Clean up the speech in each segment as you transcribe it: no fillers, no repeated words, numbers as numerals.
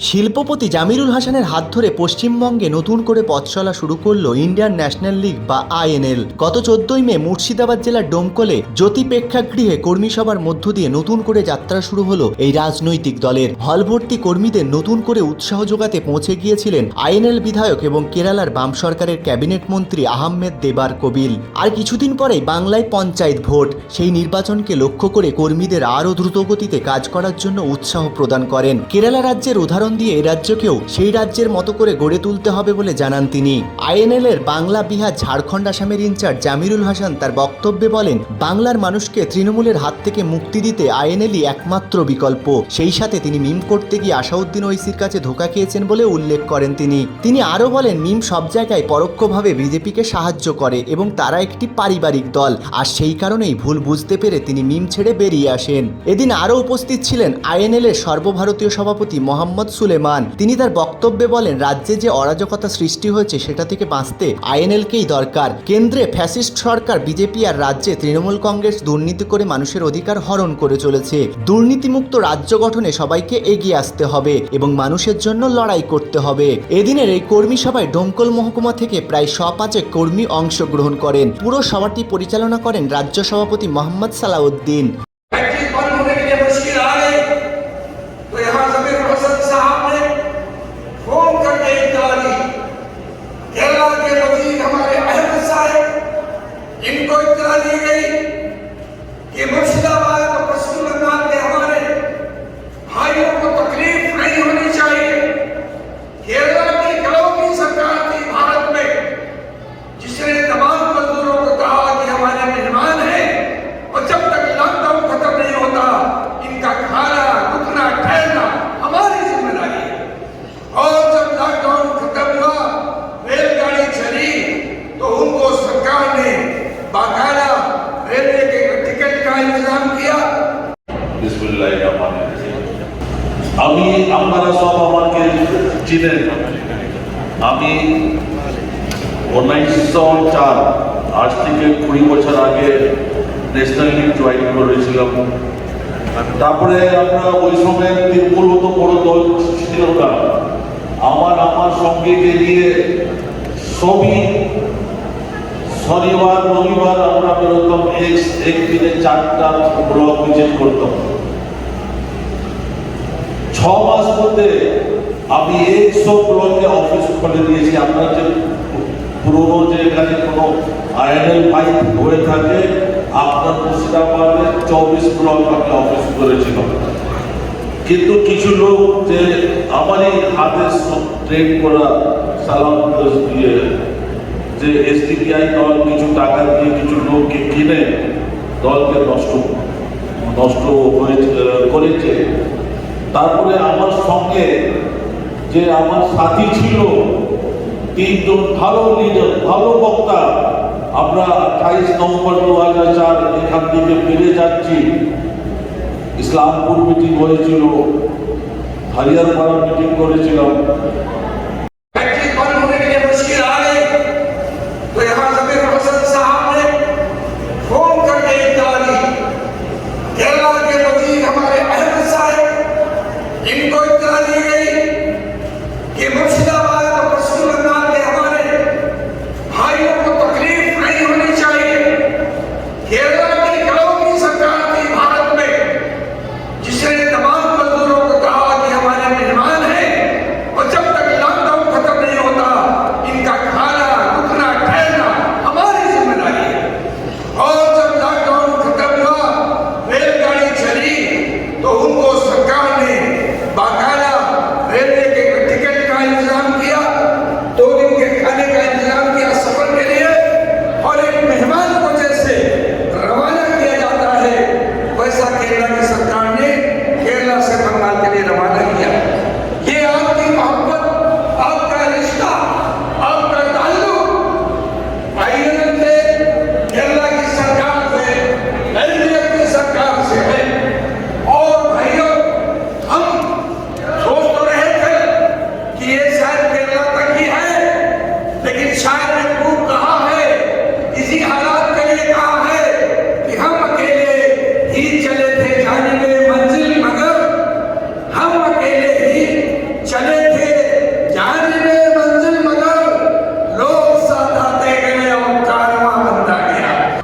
শিল্পপতি জামিরুল হাসানের হাত ধরে পশ্চিমবঙ্গে নতুন করে পথ চলা শুরু করলো ইন্ডিয়ান ন্যাশনাল লীগ বা আইএনএল। গত 14ই মে মুর্শিদাবাদ জেলার ডোমকলে জ্যোতি প্রেক্ষাগৃহে কর্মী সভার মধ্য দিয়ে নতুন করে যাত্রা শুরু হলো এই রাজনৈতিক দলের। হলভর্তি কর্মীদের নতুন করে উৎসাহ যোগাতে পৌঁছে গিয়েছিলেন আইএনএল বিধায়ক এবং কেরালার বাম সরকারের ক্যাবিনেট মন্ত্রী আহমেদ দেবার কবিল। আর কিছুদিন পরেই বাংলায় পঞ্চায়েত ভোট, সেই নির্বাচনকে লক্ষ্য করে কর্মীদের আরও দ্রুতগতিতে কাজ করার জন্য উৎসাহ প্রদান করেন। কেরালা রাজ্যের উদাহরণ দিয়ে এই রাজ্যকেও সেই রাজ্যের মতো করে গড়ে তুলতে হবে বলে জানান তিনি। আইএনএল এর বাংলা, বিহার, ঝাড়খণ্ড, আসামের ইনচার্জ জামিরুল হাসান তার বক্তব্যে বলেন, বাংলার মানুষকে তৃণমূলের হাত থেকে মুক্তি দিতে আইএনএলই একমাত্র বিকল্প। সেই সাথে তিনি মিম করতে গিয়ে আসাউদ্দিন ওইসির কাছে ধোঁকা খেয়েছেন বলে উল্লেখ করেন তিনি আরও বলেন, মিম সব জায়গায় পরোক্ষভাবে বিজেপিকে সাহায্য করে এবং তারা একটি পারিবারিক দল, আর সেই কারণেই ভুল বুঝতে পেরে তিনি মিম ছেড়ে বেরিয়ে আসেন। এদিন আরও উপস্থিত ছিলেন আইএনএল এর সর্বভারতীয় সভাপতি মোহাম্মদ সুলেমান। তিনি তার বক্তব্যে বলেন, রাজ্যে যে অরাজকতা সৃষ্টি হয়েছে সেটা থেকে বাঁচতে আইএনএলকেই দরকার। কেন্দ্রে ফ্যাসিস্ট সরকার বিজেপি আর রাজ্যে তৃণমূল কংগ্রেস দুর্নীতি করে মানুষের অধিকার হরণ করে চলেছে। দুর্নীতিমুক্ত রাজ্য গঠনে সবাইকে এগিয়ে আসতে হবে এবং মানুষের জন্য লড়াই করতে হবে। এদিনের এই কর্মী সভায় ডোমকল মহকুমা থেকে প্রায় 105 কর্মী অংশগ্রহণ করেন। পুরো সভাটি পরিচালনা করেন রাজ্য সভাপতি মোহাম্মদ সালাউদ্দিন। इनको इत्तला दी गई कि मुर्शिदाबाद और पश्चिम बंगाल के हमारे भाइयों को तकलीफ नहीं होनी चाहिए। केरला की करो की सरकार थी भारत में, जिसने तमाम मजदूरों को कहा कि हमारे मेहमान हैं और जब तक लॉकडाउन खत्म नहीं होता इनका खाना, रुकना, ठहरना हमारी जिम्मेदारी है। और जब लॉकडाउन खत्म हुआ, रेलगाड़ी चली तो उनको सरकार ने बाकायदा रेलवे के टिकट का इंतजाम किया। আমি আপনারা সব আমাকে চিনেন। আমি 1904 আজ থেকে 20 বছর আগে ন্যাশনাল লীগ জয়েন করেছিলাম। তারপরে আমরা ওই সময় তৃণমূল তো বড় দল ছিল না। আমার সঙ্গে নিয়ে সবই শনিবার রবিবার আমরা বেরোতাম, একদিনে 4টা ব্লক ভিজিট করতাম। 6 মাস মধ্যে আমি 100 ব্লকে অফিস খুলে দিয়েছি। আপনার যে পুরোনো যে এখানে কোনো আইএনএল ফাইট হয়ে থাকে, আপনার মুর্শিদাবাদে 24 ব্লক আমি অফিস করেছিলাম। কিন্তু কিছু লোক যে আমারই হাতে ট্রেন করা সালাম দিয়ে যে এসডিপিআই দল কিছু টাকা দিয়ে কিছু লোককে কিনে দলকে নষ্ট করেছে। তারপরে আমার সঙ্গে যে আমার সাথী ছিল 3 জন ভালো লিডার, ভালো বক্তা। আমরা 28 নভেম্বর 2004 এখান থেকে ফিরে যাচ্ছি। ইসলামপুর মিটিং হয়েছিল, হরিয়ারপাড়া মিটিং করেছিলাম। इनको इत्तला दी गई कि मुर्शिदाबाद और पश्चिम बंगाल के हमारे भाइयों को तकलीफ नहीं होनी चाहिए। केरला की करो की सरकार थी भारत में, जिसने तमाम मजदूरों को कहा कि हमारे मेहमान हैं और जब तक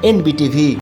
এনবিটিভি।